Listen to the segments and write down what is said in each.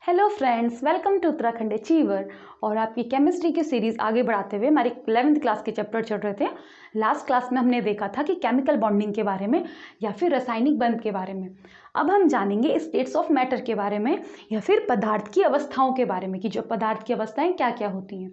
Hello friends, welcome to Uttarakhand achiever. और आपकी chemistry की सीरीज़ आगे बढ़ाते हुए हमारे 11वीं क्लास के चैप्टर चल रहे थे। लास्ट क्लास में हमने देखा था कि केमिकल बॉन्डिंग के बारे में या फिर रासायनिक बंध के बारे में। अब हम जानेंगे स्टेट्स ऑफ मैटर के बारे में या फिर पदार्थ की अवस्थाओं के बारे में कि जो पदार्थ की अवस्थाएं क्या क्या होती हैं।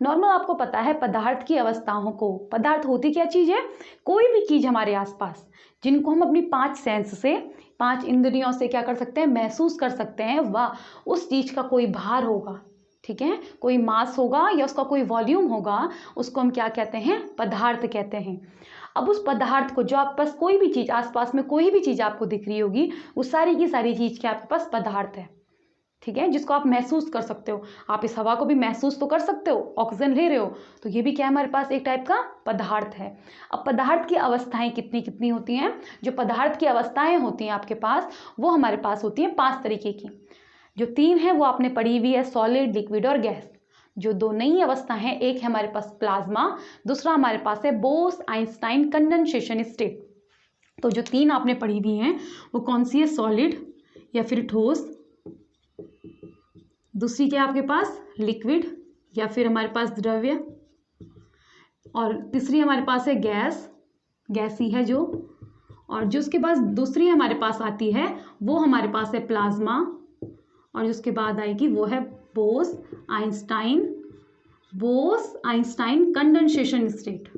नॉर्मल आपको पता है पदार्थ की अवस्थाओं को, पदार्थ होती क्या चीज़ है? कोई भी चीज़ हमारे आसपास जिनको हम अपनी 5 सेंस से, 5 इंद्रियों से क्या कर सकते हैं, महसूस कर सकते हैं। वह उस चीज़ का कोई भार होगा, ठीक है, कोई मास होगा या उसका कोई वॉल्यूम होगा, उसको हम क्या कहते हैं? पदार्थ कहते हैं। अब उस पदार्थ को, जो आपके पास कोई भी चीज़, आसपास में कोई भी चीज़ आपको दिख रही होगी, वो सारी की सारी चीज़ क्या आपके पास पदार्थ है, ठीक है, जिसको आप महसूस कर सकते हो। आप इस हवा को भी महसूस तो कर सकते हो, ऑक्सीजन ले रहे हो, तो ये भी क्या हमारे पास एक टाइप का पदार्थ है। अब पदार्थ की अवस्थाएं कितनी कितनी होती हैं? जो पदार्थ की अवस्थाएं होती हैं आपके पास, वो हमारे पास होती हैं 5 तरीके की। जो 3 है वो आपने पढ़ी हुई है, सॉलिड, लिक्विड और गैस। जो 2 नई अवस्था हैं, एक है हमारे पास प्लाज्मा, दूसरा हमारे पास है बोस आइंस्टाइन कंडेंसेशन स्टेट। तो जो 3 आपने पढ़ी हुई हैं वो कौन सी है? सॉलिड या फिर ठोस, दूसरी क्या आपके पास? लिक्विड या फिर हमारे पास द्रव्य, और तीसरी हमारे पास है गैस, गैसी है जो, और जो उसके बाद दूसरी हमारे पास आती है वो हमारे पास है प्लाज्मा, और जो उसके बाद आएगी वो है बोस आइंस्टाइन कंडेंसेशन स्टेट,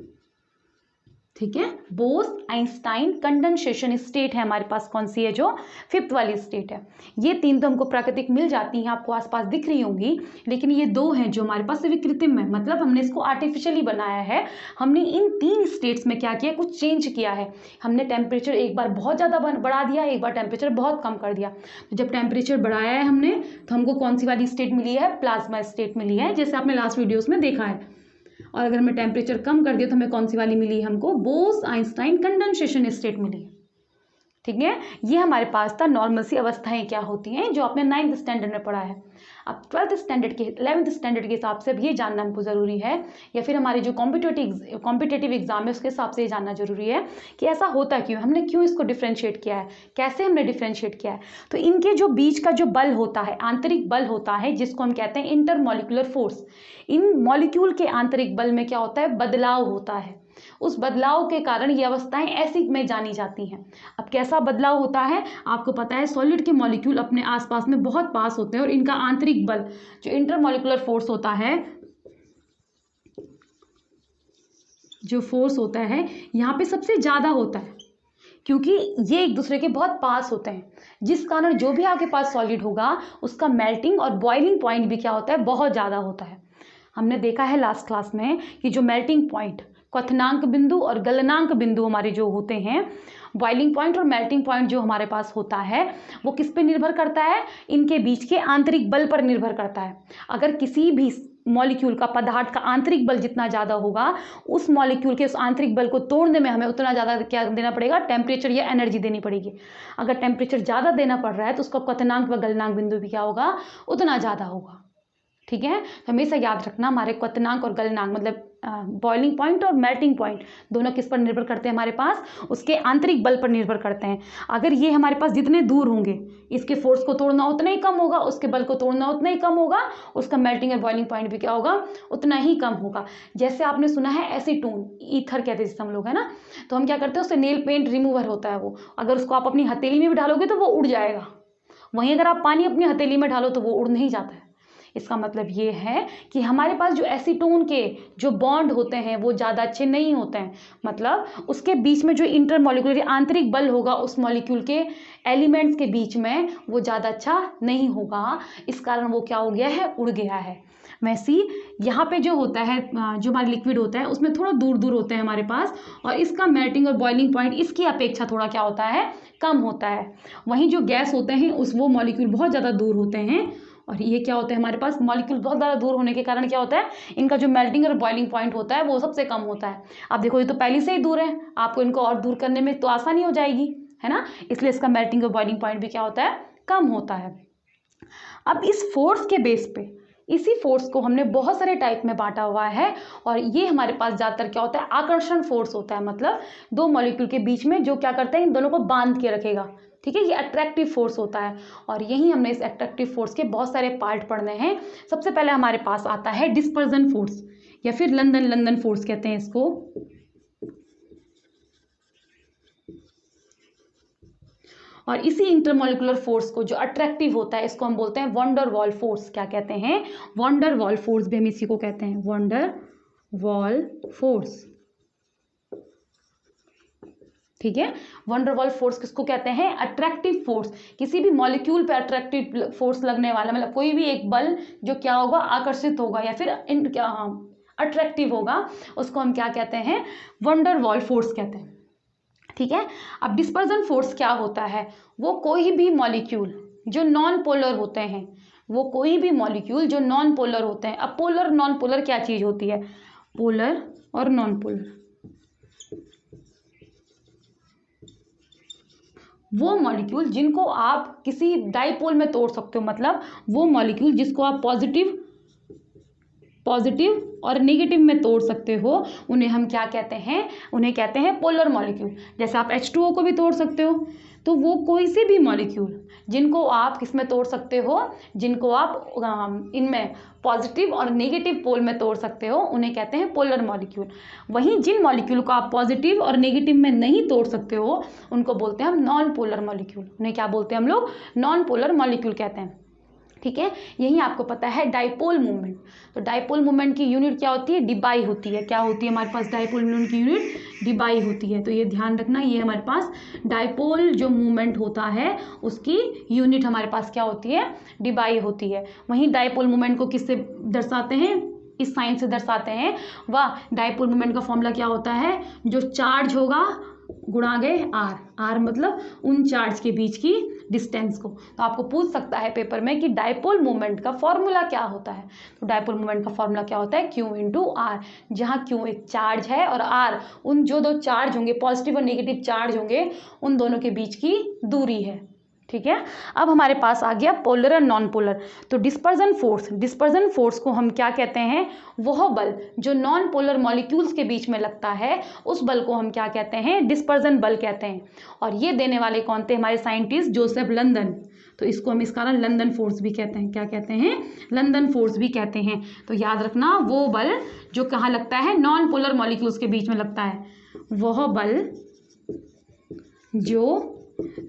ठीक है। बोस आइंस्टाइन कंडेंसेशन स्टेट है हमारे पास, कौन सी है? जो 5th वाली स्टेट है। ये 3 तो हमको प्राकृतिक मिल जाती हैं, आपको आसपास दिख रही होंगी, लेकिन ये 2 हैं जो हमारे पास विकृत्रिम है, मतलब हमने इसको आर्टिफिशियली बनाया है। हमने इन 3 स्टेट्स में क्या किया? कुछ चेंज किया है। हमने टेम्परेचर एक बार बहुत ज़्यादा बढ़ा दिया, एक बार टेम्परेचर बहुत कम कर दिया। तो जब टेम्परेचर बढ़ाया है हमने, तो हमको कौन सी वाली स्टेट मिली है? प्लाज्मा स्टेट मिली है, जैसे आपने लास्ट वीडियोज़ में देखा है। और अगर हमें टेम्परेचर कम कर दिया तो हमें कौन सी वाली मिली? हमको बोस आइंस्टाइन कंडेंसेशन स्टेट मिली, ठीक है। ये हमारे पास था नॉर्मल सी अवस्थाएं क्या होती हैं, जो आपने 9th स्टैंडर्ड में पढ़ा है। अब 12th स्टैंडर्ड के, 11th स्टैंडर्ड के हिसाब से अब ये जानना हमको ज़रूरी है, या फिर हमारे जो कॉम्पिटेटिव एग्जाम है उसके हिसाब से ये जानना जरूरी है कि ऐसा होता क्यों, हमने क्यों इसको डिफ्रेंशिएट किया है, कैसे हमने डिफ्रेंशिएट किया है। तो इनके जो बीच का जो बल होता है, आंतरिक बल होता है, जिसको हम कहते हैं इंटरमॉलिक्यूलर फोर्स। इन मॉलिक्यूल के आंतरिक बल में क्या होता है? बदलाव होता है। उस बदलाव के कारण ये अवस्थाएं ऐसी में जानी जाती हैं। अब कैसा बदलाव होता है? आपको पता है सॉलिड के मॉलिक्यूल अपने आसपास में बहुत पास होते हैं, और इनका आंतरिक बल जो इंटरमॉलिक्यूलर फोर्स होता है, जो फोर्स होता है यहाँ पे सबसे ज़्यादा होता है, क्योंकि ये एक दूसरे के बहुत पास होते हैं, जिस कारण जो भी आपके पास सॉलिड होगा उसका मेल्टिंग और बॉइलिंग पॉइंट भी क्या होता है? बहुत ज़्यादा होता है। हमने देखा है लास्ट क्लास में कि जो मेल्टिंग पॉइंट, क्वथनांक बिंदु और गलनांक बिंदु हमारे जो होते हैं, बॉइलिंग पॉइंट और मेल्टिंग पॉइंट जो हमारे पास होता है, वो किस पे निर्भर करता है? इनके बीच के आंतरिक बल पर निर्भर करता है। अगर किसी भी मॉलिक्यूल का, पदार्थ का आंतरिक बल जितना ज़्यादा होगा, उस मॉलिक्यूल के उस आंतरिक बल को तोड़ने में हमें उतना ज़्यादा क्या देना पड़ेगा? टेम्परेचर या एनर्जी देनी पड़ेगी। अगर टेम्परेचर ज़्यादा देना पड़ रहा है तो उसका क्वथनांक व गलनांक बिंदु भी क्या होगा? उतना ज़्यादा होगा, ठीक है। तो हमेशा याद रखना, हमारे क्वथनांक और गलनांक मतलब बॉइलिंग पॉइंट और मेल्टिंग पॉइंट दोनों किस पर निर्भर करते हैं? हमारे पास उसके आंतरिक बल पर निर्भर करते हैं। अगर ये हमारे पास जितने दूर होंगे, इसके फोर्स को तोड़ना उतना ही कम होगा, उसके बल को तोड़ना उतना ही कम होगा, उसका मेल्टिंग और बॉइलिंग पॉइंट भी क्या होगा? उतना ही कम होगा। जैसे आपने सुना है एसीटोन, ईथर कहते हैं जिसे हम लोग, है ना, तो हम क्या करते हैं, उससे नेल पेंट रिमूवर होता है वो, अगर उसको आप अपनी हथेली में भी डालोगे तो वो उड़ जाएगा। वहीं अगर आप पानी अपनी हथेली में डालो तो वो उड़ नहीं जाता है। इसका मतलब ये है कि हमारे पास जो एसीटोन के जो बॉन्ड होते हैं वो ज़्यादा अच्छे नहीं होते हैं, मतलब उसके बीच में जो इंटरमॉलिक्यूलर आंतरिक बल होगा उस मॉलिक्यूल के एलिमेंट्स के बीच में, वो ज़्यादा अच्छा नहीं होगा। इस कारण वो क्या हो गया है? उड़ गया है। वैसे ही यहाँ पे जो होता है, जो हमारा लिक्विड होता है उसमें थोड़ा दूर दूर होते हैं हमारे पास, और इसका मेल्टिंग और बॉइलिंग पॉइंट इसकी अपेक्षा थोड़ा क्या होता है? कम होता है। वहीं जो गैस होते हैं वो मॉलिक्यूल बहुत ज़्यादा दूर होते हैं, और ये क्या होता है? हमारे पास मॉलिक्यूल बहुत ज़्यादा दूर होने के कारण क्या होता है? इनका जो मेल्टिंग और बॉइलिंग पॉइंट होता है वो सबसे कम होता है। आप देखो ये तो पहले से ही दूर है, आपको इनको और दूर करने में तो आसानी हो जाएगी, है ना, इसलिए इसका मेल्टिंग और बॉइलिंग पॉइंट भी क्या होता है? कम होता है। अब इस फोर्स के बेस पे इसी फोर्स को हमने बहुत सारे टाइप में बांटा हुआ है और ये हमारे पास ज़्यादातर क्या होता है, आकर्षण फोर्स होता है। मतलब दो मॉलिक्यूल के बीच में जो क्या करता है, इन दोनों को बांध के रखेगा। ठीक है, ये अट्रैक्टिव फोर्स होता है और यही हमने इस अट्रैक्टिव फोर्स के बहुत सारे पार्ट पढ़ने हैं। सबसे पहले हमारे पास आता है डिस्पर्जन फोर्स या फिर लंदन फोर्स कहते हैं इसको। और इसी इंटरमॉलिक्यूलर फोर्स को जो अट्रैक्टिव होता है इसको हम बोलते हैं वॉन डर वाल फोर्स। क्या कहते हैं, वॉन डर वाल फोर्स भी हम इसी को कहते हैं, वॉन डर वाल फोर्स। ठीक है, वॉन डर वाल फोर्स किसको कहते हैं, अट्रैक्टिव फोर्स। किसी भी मॉलिक्यूल पे अट्रैक्टिव फोर्स लगने वाला, मतलब कोई भी एक बल जो क्या होगा, आकर्षित होगा या फिर अट्रैक्टिव होगा, उसको हम क्या कहते हैं, वॉन डर वाल फोर्स कहते हैं। ठीक है, अब डिस्पर्जन फोर्स क्या होता है, वो कोई भी मॉलिक्यूल जो नॉन पोलर होते हैं, वो कोई भी मॉलिक्यूल जो नॉन पोलर होते हैं। अब पोलर नॉन पोलर क्या चीज होती है, पोलर और नॉन पोलर, वो मॉलिक्यूल जिनको आप किसी डाइपोल में तोड़ सकते हो, मतलब वो मॉलिक्यूल जिसको आप पॉजिटिव और नेगेटिव में तोड़ सकते हो, उन्हें हम क्या कहते हैं, उन्हें कहते हैं पोलर मॉलिक्यूल। जैसे आप H2O को भी तोड़ सकते हो, तो वो कोई से भी मॉलिक्यूल जिनको आप किसमें तोड़ सकते हो, जिनको आप इनमें पॉजिटिव और नेगेटिव पोल में तोड़ सकते हो, उन्हें कहते हैं पोलर मॉलिक्यूल। वहीं जिन मॉलिक्यूल को आप पॉजिटिव और नेगेटिव में नहीं तोड़ सकते हो, उनको बोलते हैं हम नॉन पोलर मॉलिक्यूल। उन्हें क्या बोलते हैं हम लोग, नॉन पोलर मॉलिक्यूल कहते हैं। ठीक है, यही आपको पता है डाइपोल मूवमेंट। तो डाइपोल मूवमेंट की यूनिट क्या होती है, डिबाई होती है। क्या होती है हमारे पास डाइपोल मूवमेंट की यूनिट, डिबाई होती है। तो ये ध्यान रखना, ये हमारे पास डाइपोल जो मूवमेंट होता है उसकी यूनिट हमारे पास क्या होती है, डिबाई होती है। वहीं डाइपोल मूवमेंट को किससे दर्शाते हैं, इस साइन से दर्शाते हैं। वह डाइपोल मूवमेंट का फॉर्मूला क्या होता है, जो चार्ज होगा गुणा गए आर, आर मतलब उन चार्ज के बीच की डिस्टेंस को। तो आपको पूछ सकता है पेपर में कि डाइपोल मोमेंट का फॉर्मूला क्या होता है। तो डाइपोल मोमेंट का फॉर्मूला क्या होता है, Q इंटू आर, जहाँ Q एक चार्ज है और R उन जो दो चार्ज होंगे, पॉजिटिव और नेगेटिव चार्ज होंगे, उन दोनों के बीच की दूरी है। ठीक है, अब हमारे पास आ गया पोलर और नॉन पोलर। तो डिस्पर्जन फोर्स को हम क्या कहते हैं, वह बल जो नॉन पोलर मॉलिक्यूल्स के बीच में लगता है, उस बल को हम क्या कहते हैं, डिस्पर्जन बल कहते हैं। और ये देने वाले कौन थे, हमारे साइंटिस्ट जोसेफ लंदन। तो इसको हम इस कारण लंदन फोर्स भी कहते हैं। क्या कहते हैं, लंदन फोर्स भी कहते हैं। तो याद रखना, वो बल जो कहाँ लगता है, नॉन पोलर मॉलिक्यूल्स के बीच में लगता है, वह बल जो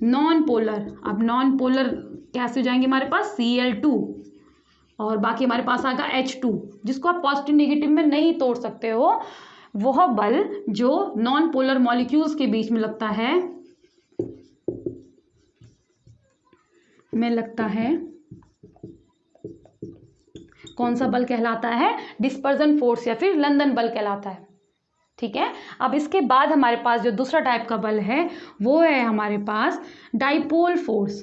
नॉन पोलर, अब नॉन पोलर कैसे हो जाएंगे हमारे पास, Cl2 और बाकी हमारे पास आएगा H2, जिसको आप पॉजिटिव नेगेटिव में नहीं तोड़ सकते हो, वह बल जो नॉन पोलर मॉलिक्यूल्स के बीच में लगता है, कौन सा बल कहलाता है, डिस्पर्जन फोर्स या फिर लंदन बल कहलाता है। ठीक है, अब इसके बाद हमारे पास जो दूसरा टाइप का बल है वो है हमारे पास डाइपोल फोर्स।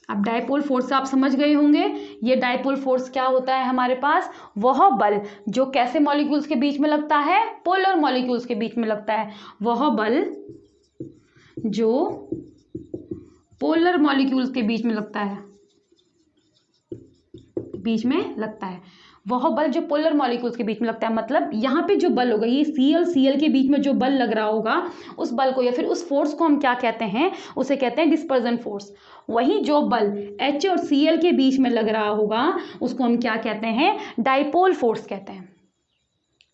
अब डाइपोल फोर्स आप समझ गए होंगे, ये डाइपोल फोर्स क्या होता है हमारे पास, वह बल जो कैसे मॉलिक्यूल्स के बीच में लगता है, पोलर मॉलिक्यूल्स के बीच में लगता है, वह बल जो पोलर मॉलिक्यूल्स के बीच में लगता है, वह बल जो पोलर मॉलिक्यूल्स के बीच में लगता है। मतलब यहाँ पे जो बल होगा, ये Cl के बीच में जो बल लग रहा होगा, उस बल को या फिर उस फोर्स को हम क्या कहते हैं, उसे कहते हैं डिस्पर्जन फोर्स। वही जो बल H और Cl के बीच में लग रहा होगा, उसको हम क्या कहते हैं, डाइपोल फोर्स कहते हैं।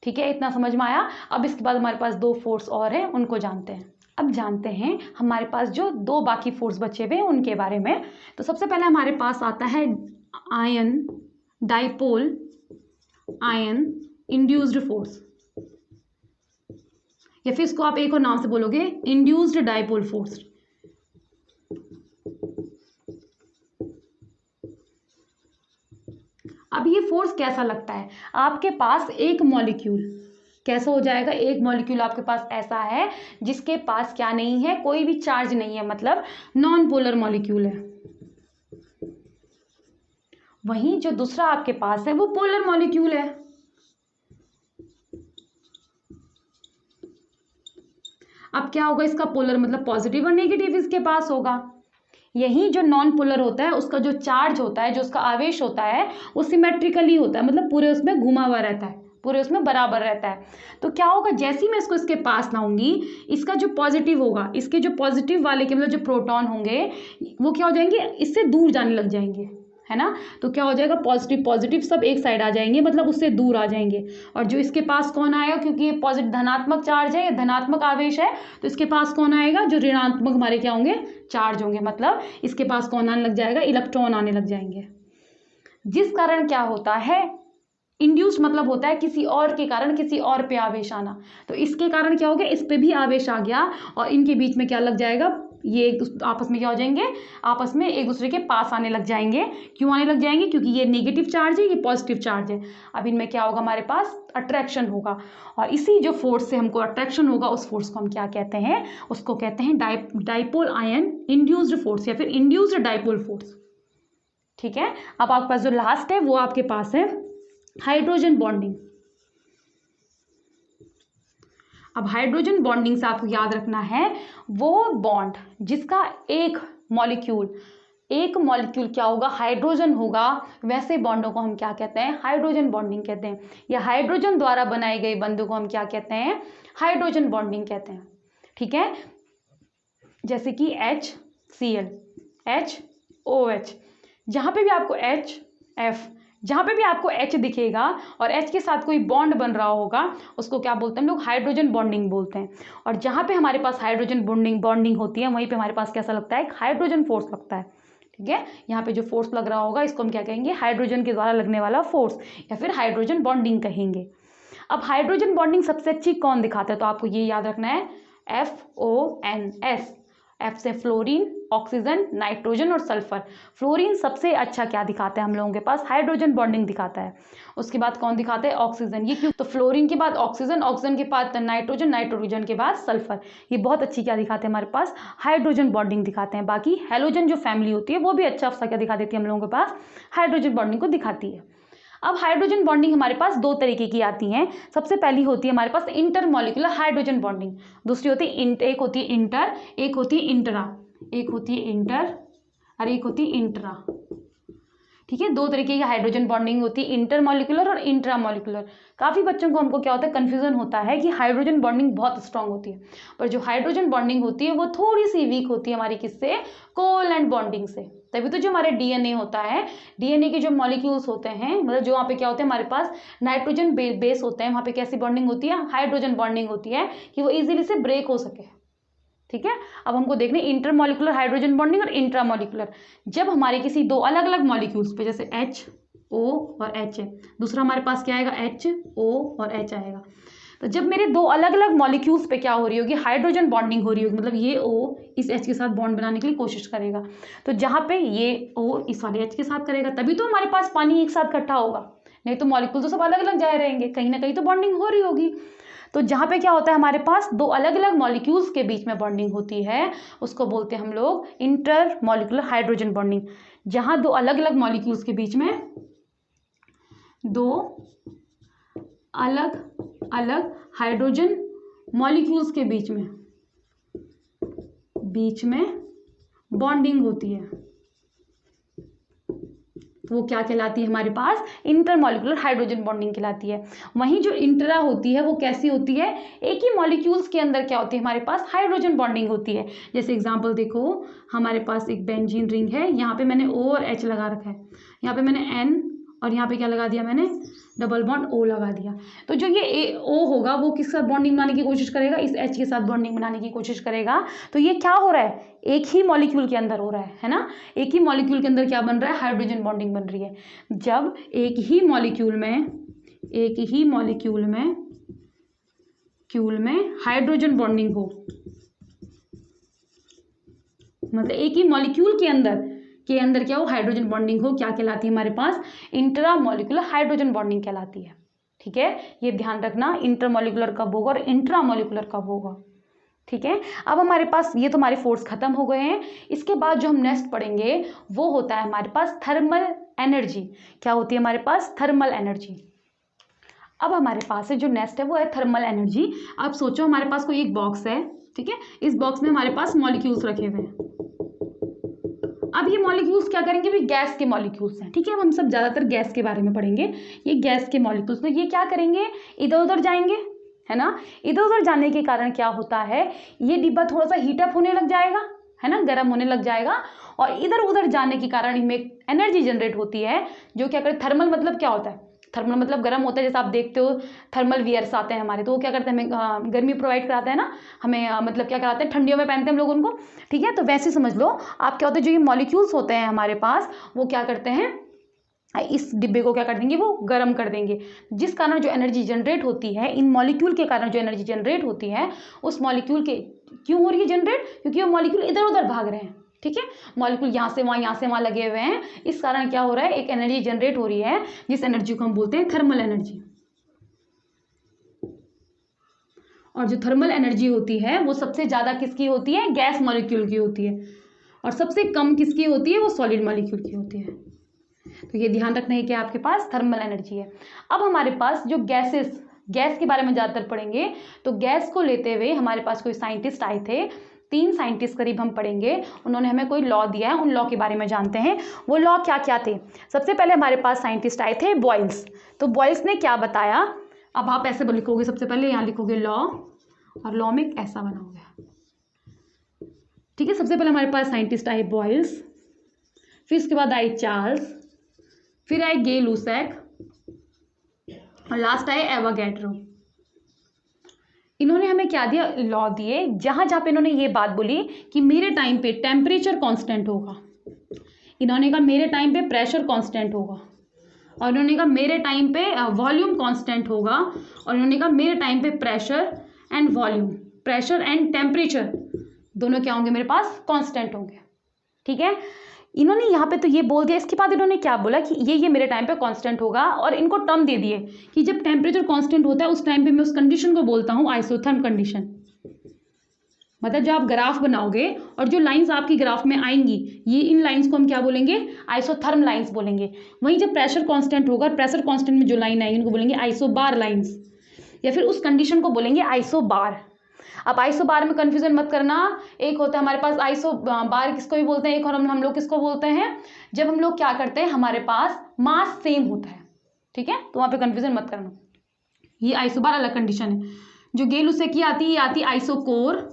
ठीक है, इतना समझ में आया। अब इसके बाद हमारे पास दो फोर्स और हैं, उनको जानते हैं। अब जानते हैं हमारे पास जो दो बाकी फोर्स बचे हुए हैं उनके बारे में। तो सबसे पहले हमारे पास आता है ion dipole, ion induced force, या फिर इसको आप एक और नाम से बोलोगे, इंड्यूस्ड डाइपोल फोर्स। अब ये फोर्स कैसा लगता है, आपके पास एक मॉलिक्यूल कैसा हो जाएगा, एक मॉलिक्यूल आपके पास ऐसा है जिसके पास क्या नहीं है, कोई भी चार्ज नहीं है, मतलब नॉन पोलर मॉलिक्यूल है। वहीं जो दूसरा आपके पास है वो पोलर मॉलिक्यूल है। अब क्या होगा इसका पोलर, मतलब पॉजिटिव और नेगेटिव इसके पास होगा। यही जो नॉन पोलर होता है उसका जो चार्ज होता है, जो उसका आवेश होता है, वो सिमेट्रिकली होता है, मतलब पूरे उसमें घुमा हुआ रहता है, पूरे उसमें बराबर रहता है। तो क्या होगा, जैसे ही मैं इसको इसके पास लाऊंगी, इसका जो पॉजिटिव होगा, इसके जो पॉजिटिव वाले के मतलब जो प्रोटॉन होंगे वो क्या हो जाएंगे, इससे दूर जाने लग जाएंगे, है ना। तो क्या हो जाएगा, पॉजिटिव पॉजिटिव सब एक साइड आ जाएंगे, मतलब उससे दूर आ जाएंगे। और जो इसके पास कौन आएगा, क्योंकि ये पॉजिटिव धनात्मक चार्ज है, ये धनात्मक आवेश है, तो इसके पास कौन आएगा, जो ऋणात्मक हमारे क्या होंगे, चार्ज होंगे, मतलब इसके पास कौन आने लग जाएगा, इलेक्ट्रॉन आने लग जाएंगे। जिस कारण क्या होता है, इंड्यूस्ड मतलब होता है किसी और के कारण किसी और पे आवेश आना। तो इसके कारण क्या हो गया, इस पे भी आवेश आ गया और इनके बीच में क्या लग जाएगा, ये आपस में क्या हो जाएंगे, आपस में एक दूसरे के पास आने लग जाएंगे। क्यों आने लग जाएंगे, क्योंकि ये नेगेटिव चार्ज है, ये पॉजिटिव चार्ज है। अब इनमें क्या होगा, हमारे पास अट्रैक्शन होगा, और इसी जो फोर्स से हमको अट्रैक्शन होगा, उस फोर्स को हम क्या कहते हैं, उसको कहते हैं डाइपोल आयन इंड्यूस्ड फोर्स, या फिर इंड्यूस्ड डाइपोल फोर्स। ठीक है। अब आपके पास जो लास्ट है वो आपके पास है हाइड्रोजन बॉन्डिंग। अब हाइड्रोजन बॉन्डिंग से आपको याद रखना है वो बॉन्ड जिसका एक मॉलिक्यूल क्या होगा, हाइड्रोजन होगा, वैसे बॉन्डों को हम क्या कहते हैं, हाइड्रोजन बॉन्डिंग कहते हैं। या हाइड्रोजन द्वारा बनाए गए बंधों को हम क्या कहते हैं, हाइड्रोजन बॉन्डिंग कहते हैं। ठीक है। जैसे कि HCl, HOH, जहां पे भी आपको HF, जहाँ पे भी आपको H दिखेगा और H के साथ कोई बॉन्ड बन रहा होगा, उसको क्या बोलते हैं हम लोग, हाइड्रोजन बॉन्डिंग बोलते हैं। और जहाँ पे हमारे पास हाइड्रोजन बॉन्डिंग होती है, वहीं पे हमारे पास कैसा लगता है, एक हाइड्रोजन फोर्स लगता है। ठीक है। यहाँ पे जो फोर्स लग रहा होगा इसको हम क्या कहेंगे, हाइड्रोजन के द्वारा लगने वाला फोर्स, या फिर हाइड्रोजन बॉन्डिंग कहेंगे। अब हाइड्रोजन बॉन्डिंग सबसे अच्छी कौन दिखाता है, तो आपको ये याद रखना है, FONS। F से फ्लोरीन, ऑक्सीजन, नाइट्रोजन और सल्फर। फ्लोरीन सबसे अच्छा क्या दिखाता है हम लोगों के पास, हाइड्रोजन बॉन्डिंग दिखाता है। उसके बाद कौन दिखाता है, ऑक्सीजन। ये क्यों, तो फ्लोरीन के बाद ऑक्सीजन, ऑक्सीजन के बाद नाइट्रोजन, नाइट्रोजन के बाद सल्फर। ये बहुत अच्छी क्या दिखाते हैं हमारे पास, हाइड्रोजन बॉन्डिंग दिखाते हैं। बाकी हैलोजन जो फैमिली होती है वो भी अच्छा सा क्या दिखा देती है हम लोगों के पास, हाइड्रोजन बॉन्डिंग को दिखाती है। अब हाइड्रोजन बॉन्डिंग हमारे पास दो तरीके की आती हैं। सबसे पहली होती है हमारे पास इंटरमॉलिक्यूलर हाइड्रोजन बॉन्डिंग, दूसरी होती है एक होती है इंटर, एक होती है इंट्रा। एक होती है इंटर और एक होती है इंट्रा। ठीक है। दो तरीके की हाइड्रोजन बॉन्डिंग होती है, इंटरमॉलिक्यूलर और इंट्रामॉलिक्यूलर। काफ़ी बच्चों को हमको क्या होता है, कन्फ्यूजन होता है कि हाइड्रोजन बॉन्डिंग बहुत स्ट्रांग होती है, पर जो हाइड्रोजन बॉन्डिंग होती है वो थोड़ी सी वीक होती है हमारी किससे, कोवैलेंट बॉन्डिंग से। तभी तो जो हमारे डीएनए होता है, डीएनए के जो मॉलिक्यूल्स होते हैं, मतलब जो वहाँ पे क्या होते हैं हमारे पास नाइट्रोजन बेस होते हैं, वहाँ पे कैसी बॉन्डिंग होती है, हाइड्रोजन बॉन्डिंग होती है, कि वो इजीली से ब्रेक हो सके। ठीक है। अब हमको देखने इंटरमॉलिक्यूलर हाइड्रोजन बॉन्डिंग और इंट्रामॉलिक्यूलर। जब हमारे किसी दो अलग अलग मॉलिक्यूल्स पे, जैसे HO और H है, दूसरा हमारे पास क्या आएगा, HO और H आएगा। तो जब मेरे दो अलग अलग मॉलिक्यूल्स पे क्या हो रही होगी, हाइड्रोजन बॉन्डिंग हो रही होगी, मतलब ये O इस H के साथ बॉन्ड बनाने के लिए कोशिश करेगा, तो जहाँ पे ये O इस वाले H के साथ करेगा, तभी तो हमारे पास पानी एक साथ इकट्ठा होगा, नहीं तो मॉलिक्यूल तो सब अलग अलग जाए रहेंगे, कहीं ना कहीं तो बॉन्डिंग हो रही होगी। तो जहाँ पे क्या होता है हमारे पास दो अलग अलग मॉलिक्यूल्स के बीच में बॉन्डिंग होती है, उसको बोलते हैं हम लोग इंटर मॉलिक्यूलर हाइड्रोजन बॉन्डिंग। जहाँ दो अलग अलग मॉलिक्यूल्स के बीच में, दो अलग अलग हाइड्रोजन मॉलिक्यूल्स के बीच में बॉन्डिंग होती है, वो क्या कहलाती है हमारे पास, इंटरमॉलिक्यूलर हाइड्रोजन बॉन्डिंग कहलाती है। वहीं जो इंट्रा होती है वो कैसी होती है, एक ही मॉलिक्यूल्स के अंदर क्या होती है हमारे पास, हाइड्रोजन बॉन्डिंग होती है। जैसे एग्जांपल देखो, हमारे पास एक बेंजीन रिंग है, यहाँ पे मैंने O और H लगा रखा है, यहाँ पे मैंने N और यहाँ पे क्या लगा दिया मैंने, डबल बॉन्ड O लगा दिया। तो जो ये O होगा वो किस साथ बॉन्डिंग बनाने की कोशिश करेगा, इस H के साथ बॉन्डिंग बनाने की कोशिश करेगा। तो ये क्या हो रहा है, एक ही मॉलिक्यूल के अंदर हो रहा है ना, एक ही मॉलिक्यूल के अंदर क्या बन रहा है, हाइड्रोजन बॉन्डिंग बन रही है। जब एक ही मॉलिक्यूल में हाइड्रोजन बॉन्डिंग हो, मतलब एक ही मॉलिक्यूल के अंदर क्या हो, हाइड्रोजन बॉन्डिंग हो, क्या कहलाती है हमारे पास, इंट्रामॉलिक्यूलर हाइड्रोजन बॉन्डिंग कहलाती है। ठीक है। ये ध्यान रखना, इंटरमॉलिक्यूलर कब होगा और इंट्रामॉलिक्यूलर कब होगा। ठीक है। अब हमारे पास ये तो हमारे फोर्स खत्म हो गए हैं। इसके बाद जो हम नेक्स्ट पढ़ेंगे वो होता है हमारे पास थर्मल एनर्जी। क्या होती है हमारे पास, थर्मल एनर्जी। अब हमारे पास है जो नेक्स्ट है वो है थर्मल एनर्जी। अब सोचो हमारे पास कोई एक बॉक्स है, ठीक है, इस बॉक्स में हमारे पास मॉलिक्यूल्स रखे हुए हैं, अब ये मॉलिक्यूल्स क्या करेंगे, भी गैस के मॉलिक्यूल्स हैं, ठीक है। हम सब ज़्यादातर गैस के बारे में पढ़ेंगे। ये गैस के मॉलिक्यूल्स, तो ये क्या करेंगे, इधर उधर जाएंगे, है ना। इधर उधर जाने के कारण क्या होता है, ये डिब्बा थोड़ा सा हीटअप होने लग जाएगा, है ना, गर्म होने लग जाएगा। और इधर उधर जाने के कारण इनमें एनर्जी जनरेट होती है, जो क्या करे, थर्मल मतलब क्या होता है, थर्मल मतलब गर्म होता है। जैसे आप देखते हो थर्मल वियर्स आते हैं हमारे, तो वो क्या करते हैं, हमें गर्मी प्रोवाइड कराते हैं ना, हमें मतलब क्या कराते हैं, ठंडियों में पहनते हैं हम लोग उनको, ठीक है। तो वैसे समझ लो आप, क्या होता है, जो ये मॉलिक्यूल्स होते हैं हमारे पास, वो क्या करते हैं, इस डिब्बे को क्या कर देंगे, वो गर्म कर देंगे, जिस कारण जो एनर्जी जनरेट होती है, इन मॉलिक्यूल के कारण जो एनर्जी जनरेट होती है, उस मॉलिक्यूल के क्यों हो रही है जनरेट, क्योंकि वो मॉलिक्यूल इधर उधर भाग रहे हैं, ठीक है। मॉलिक्यूल यहाँ से वहाँ लगे हुए हैं, इस कारण क्या हो रहा है, एक एनर्जी जनरेट हो रही है, जिस एनर्जी को हम बोलते हैं थर्मल एनर्जी। और जो थर्मल एनर्जी होती है वो सबसे ज़्यादा किसकी होती है, गैस मॉलिक्यूल की होती है, और सबसे कम किसकी होती है, वो सॉलिड मॉलिक्यूल की होती है। तो ये ध्यान रखना है कि आपके पास थर्मल एनर्जी है। अब हमारे पास जो गैस के बारे में ज़्यादातर पढ़ेंगे, तो गैस को लेते हुए हमारे पास कोई साइंटिस्ट आए थे, 3 साइंटिस्ट करीब हम पढ़ेंगे, उन्होंने हमें कोई लॉ दिया है, उन लॉ के बारे में जानते हैं। वो लॉ क्या क्या थे। सबसे पहले हमारे पास साइंटिस्ट आए थे बॉयल्स। तो बॉयल्स ने क्या बताया, अब आप ऐसे लिखोगे, सबसे पहले यहाँ लिखोगे लॉ, और लॉ में ऐसा बनाओगे, ठीक है। सबसे पहले हमारे पास साइंटिस्ट आए बॉयल्स, फिर उसके बाद आए चार्ल्स, फिर आए गे लूसेक, और लास्ट आए एवोगैड्रो। इन्होंने हमें क्या दिया, लॉ दिए, जहाँ जहाँ पे इन्होंने ये बात बोली कि मेरे टाइम पे टेम्परेचर कांस्टेंट होगा, इन्होंने कहा मेरे टाइम पे प्रेशर कांस्टेंट होगा, और इन्होंने कहा मेरे टाइम पे वॉल्यूम कांस्टेंट होगा, और इन्होंने कहा मेरे टाइम पे pressure and volume, pressure and temperature दोनों क्या होंगे, मेरे पास कांस्टेंट होंगे, ठीक है। इन्होंने यहाँ पे तो ये बोल दिया। इसके बाद इन्होंने क्या बोला कि ये मेरे टाइम पे कांस्टेंट होगा, और इनको टर्म दे दिए कि जब टेम्परेचर कांस्टेंट होता है उस टाइम पे मैं उस कंडीशन को बोलता हूँ आइसोथर्म कंडीशन। मतलब जब आप ग्राफ बनाओगे और जो लाइंस आपकी ग्राफ में आएंगी, ये इन लाइंस को हम क्या बोलेंगे, आइसोथर्म लाइंस बोलेंगे। वहीं जब प्रेशर कांस्टेंट होगा, प्रेशर कांस्टेंट में जो लाइन आएगी उनको बोलेंगे आइसोबार लाइंस, या फिर उस कंडीशन को बोलेंगे आइसोबार। अब आइसोबार में कंफ्यूजन मत करना, एक होता है हमारे पास आइसो बार, किसको भी बोलते हैं, एक और हम लोग किसको बोलते हैं, जब हम लोग क्या करते हैं, हमारे पास मास सेम होता है, ठीक है। तो वहाँ पे कंफ्यूजन मत करना, ये आइसोबार अलग कंडीशन है। जो गे लूसेक की आती है, ये आती है आइसोकोर,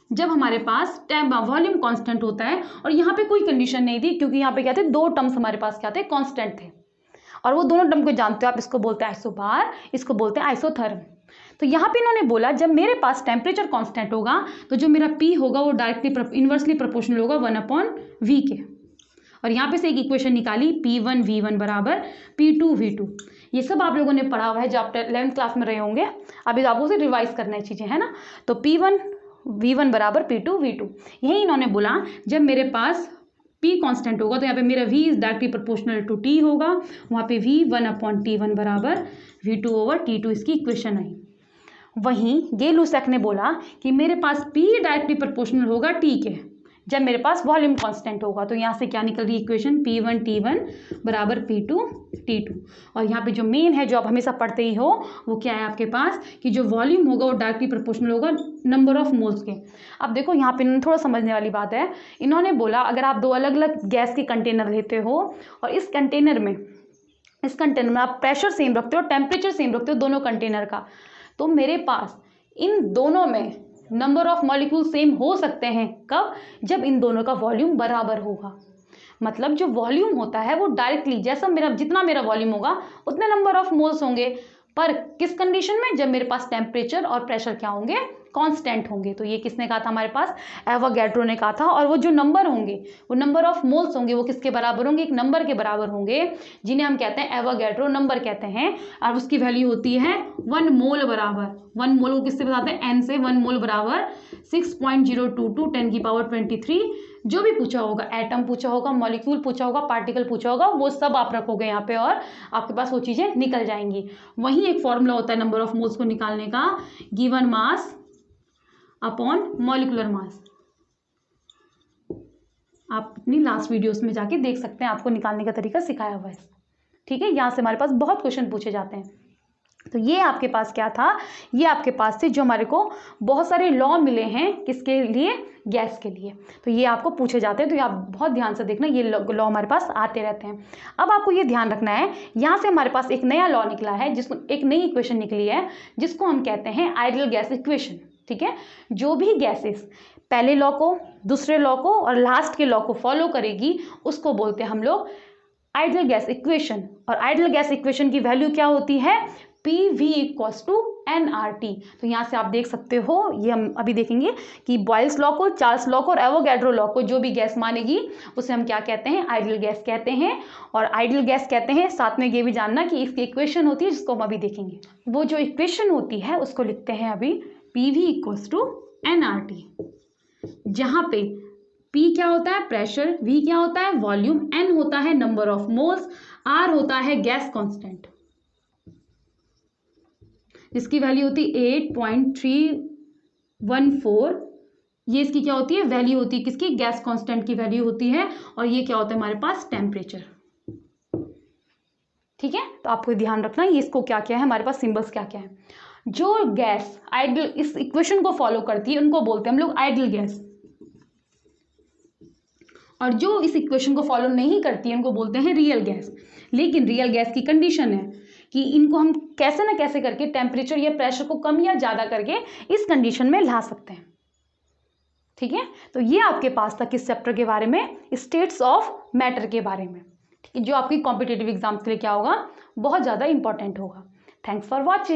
जब हमारे पास वॉल्यूम कांस्टेंट होता है, और यहाँ पे कोई कंडीशन नहीं थी, क्योंकि यहाँ पे क्या थे, 2 टर्म्स हमारे पास क्या थे, कांस्टेंट थे, और वो दोनों टर्म को जानते हो आप, इसको बोलते हैं आइसोबार, इसको बोलते हैं आइसोथर्म। तो यहाँ पे इन्होंने बोला जब मेरे पास टेम्परेचर कांस्टेंट होगा, तो जो मेरा P होगा वो डायरेक्टली इन्वर्सली प्रोपोर्शनल होगा 1/V के। और यहाँ पे से एक इक्वेशन निकाली, P1 V1 बराबर P2 V2। ये सब आप लोगों ने पढ़ा हुआ है जब आप 11th क्लास में रहे होंगे, अभी आपको से रिवाइज करना है चीज़ें, है ना। तो P1 V1 बराबर P2 V2, यही इन्होंने बोला जब मेरे पास P कांस्टेंट होगा, तो यहाँ पे मेरा V is directly proportional to T होगा, वहाँ पे V 1/T1 बराबर V2/T2, इसकी इक्वेशन आई। वहीं गे लूसेक ने बोला कि मेरे पास P डायरेक्टली प्रोपोर्शनल होगा T के, जब मेरे पास वॉल्यूम कांस्टेंट होगा। तो यहाँ से क्या निकल रही है इक्वेशन, P1 T1 बराबर P2 T2। और यहाँ पे जो मेन है, जो आप हमेशा पढ़ते ही हो, वो क्या है आपके पास, कि जो वॉल्यूम होगा वो डायरेक्टली प्रोपोर्शनल होगा नंबर ऑफ मोल्स के। अब देखो यहाँ पे थोड़ा समझने वाली बात है, इन्होंने बोला अगर आप 2 अलग अलग गैस के कंटेनर लेते हो, और इस कंटेनर में आप प्रेशर सेम रखते हो, टेम्परेचर सेम रखते हो दोनों कंटेनर का, तो मेरे पास इन दोनों में नंबर ऑफ मॉलिक्यूल सेम हो सकते हैं। कब, जब इन दोनों का वॉल्यूम बराबर होगा। मतलब जो वॉल्यूम होता है वो डायरेक्टली जैसा जितना मेरा वॉल्यूम होगा उतने नंबर ऑफ मोल्स होंगे, पर किस कंडीशन में, जब मेरे पास टेम्परेचर और प्रेशर क्या होंगे, कांस्टेंट होंगे। तो ये किसने कहा था, हमारे पास एवोगैड्रो ने कहा था। और वो जो नंबर होंगे, वो नंबर ऑफ मोल्स होंगे, वो किसके बराबर होंगे, एक नंबर के बराबर होंगे, जिन्हें हम कहते हैं एवोगैड्रो नंबर कहते हैं। और उसकी वैल्यू होती है 1 मोल बराबर, 1 मोल को किससे बताते हैं, n से। 1 मोल बराबर 6.022 10⁻23। जो भी पूछा होगा, एटम पूछा होगा, मॉलिक्यूल पूछा होगा, पार्टिकल पूछा होगा, वो सब आप रखोगे यहाँ पे, और आपके पास वो चीज़ें निकल जाएंगी। वहीं एक फॉर्मूला होता है नंबर ऑफ मोल्स को निकालने का, given mass upon molecular mass. आप अपनी लास्ट वीडियोस में जाके देख सकते हैं, आपको निकालने का तरीका सिखाया हुआ है, ठीक है। यहाँ से हमारे पास बहुत क्वेश्चन पूछे जाते हैं। तो ये आपके पास क्या था, ये आपके पास थे जो हमारे को बहुत सारे लॉ मिले हैं, किसके लिए, गैस के लिए। तो ये आपको पूछे जाते हैं, तो ये आप बहुत ध्यान से देखना, ये लॉ हमारे पास आते रहते हैं। अब आपको ये ध्यान रखना है, यहाँ से हमारे पास एक नया लॉ निकला है, जिसको एक नई इक्वेशन निकली है, जिसको हम कहते हैं आइडियल गैस इक्वेशन। ठीक है, जो भी गैसेस पहले लॉ को, दूसरे लॉ को और लास्ट के लॉ को फॉलो करेगी, उसको बोलते हैं हम लोग आइडियल गैस इक्वेशन। और आइडियल गैस इक्वेशन की वैल्यू क्या होती है, PV इक्वल्स टू nRT। तो यहाँ से आप देख सकते हो, ये हम अभी देखेंगे कि बॉयल्स लॉ को, चार्ल्स लॉ को और एवोगैड्रो लॉ को जो भी गैस मानेगी उसे हम क्या कहते हैं, आइडियल गैस कहते हैं। और आइडियल गैस कहते हैं, साथ में ये भी जानना कि इसकी इक्वेशन होती है, जिसको हम अभी देखेंगे। वो जो इक्वेशन होती है उसको लिखते हैं अभी PV इक्वल्स टू nRT, जहाँ पे P क्या होता है, प्रेशर, V क्या होता है, वॉल्यूम, N होता है नंबर ऑफ मोल्स, R होता है गैस कांस्टेंट, जिसकी वैल्यू होती है 8.314। ये इसकी क्या होती है, वैल्यू होती है किसकी, गैस कांस्टेंट की वैल्यू होती है। और ये क्या होता है हमारे पास, टेम्परेचर। ठीक है, तो आपको ध्यान रखना ये इसको क्या क्या है, हमारे पास सिंबल्स क्या क्या है। जो गैस आइडियल इस इक्वेशन को फॉलो करती है उनको बोलते हैं हम लोग आइडियल गैस, और जो इस इक्वेशन को फॉलो नहीं करती है उनको बोलते हैं रियल गैस। लेकिन रियल गैस की कंडीशन है कि इनको हम कैसे ना कैसे करके टेम्परेचर या प्रेशर को कम या ज़्यादा करके इस कंडीशन में ला सकते हैं। ठीक है, तो ये आपके पास था किस चैप्टर के बारे में, स्टेट्स ऑफ मैटर के बारे में। ठीक है, जो आपकी कॉम्पिटिटिव एग्जाम्स के लिए क्या होगा, बहुत ज़्यादा इंपॉर्टेंट होगा। Thanks for watching.